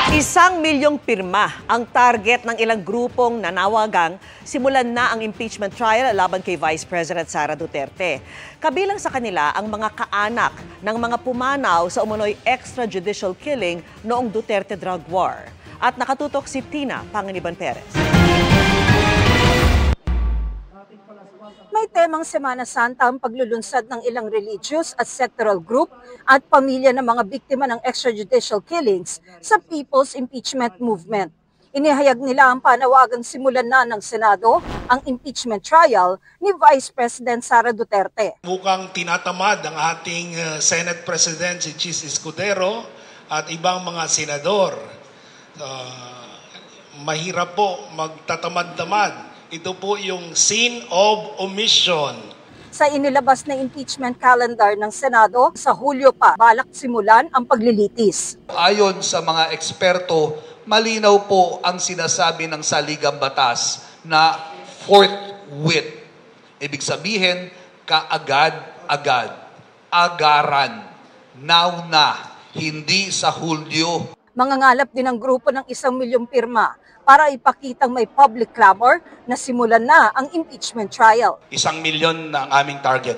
1,000,000 pirma ang target ng ilang grupong nanawagang simulan na ang impeachment trial laban kay Vice President Sara Duterte. Kabilang sa kanila ang mga kaanak ng mga pumanaw sa umunoy extrajudicial killing noong Duterte drug war. At nakatutok si Tina Panganiban Perez. May temang Semana Santa ang paglulunsad ng ilang religious at sectoral group at pamilya ng mga biktima ng extrajudicial killings sa People's Impeachment Movement. Inihayag nila ang panawagang simulan na ng Senado ang impeachment trial ni Vice President Sara Duterte. Mukhang tinatamad ang ating Senate President si Chis Escudero at ibang mga senador. Mahirap po magtatamad-tamad. Ito po yung sin of omission. Sa inilabas na impeachment calendar ng Senado, sa Hulyo pa balak simulan ang paglilitis. Ayon sa mga eksperto, malinaw po ang sinasabi ng saligang batas na forthwith. Ibig sabihin, kaagad-agad, agaran, now na, hindi sa Hulyo. Mangangalap din ang grupo ng 1,000,000 pirma para ipakitang may public clamor na simulan na ang impeachment trial. 1,000,000 na ang aming target.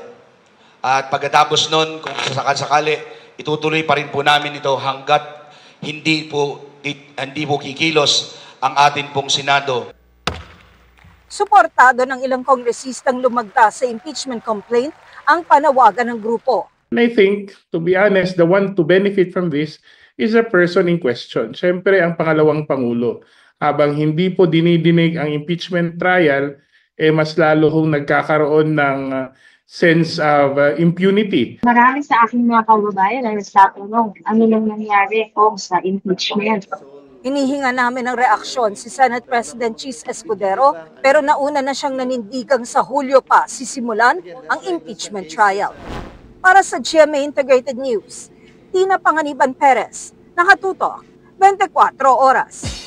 At pagkatapos nun, kung sakali, itutuloy pa rin po namin ito hanggat hindi po kikilos ang atin pong Senado. Suportado ng ilang kongresistang lumagda sa impeachment complaint ang panawagan ng grupo. And I think, to be honest, the one to benefit from this is a person in question. Siyempre, ang pangalawang Pangulo. Habang hindi po dinidinig ang impeachment trial, mas lalo hong nagkakaroon ng sense of impunity. Marami sa aking mga kababayan ay nagtatanong, ano nang nangyari po sa impeachment? Hinihinga namin ng reaksyon si Senate President Chis Escudero, pero nauna na siyang nanindigang sa Hulyo pa sisimulan ang impeachment trial. Para sa GMA Integrated News, Tina Panganiban Perez, nakatutok 24 oras.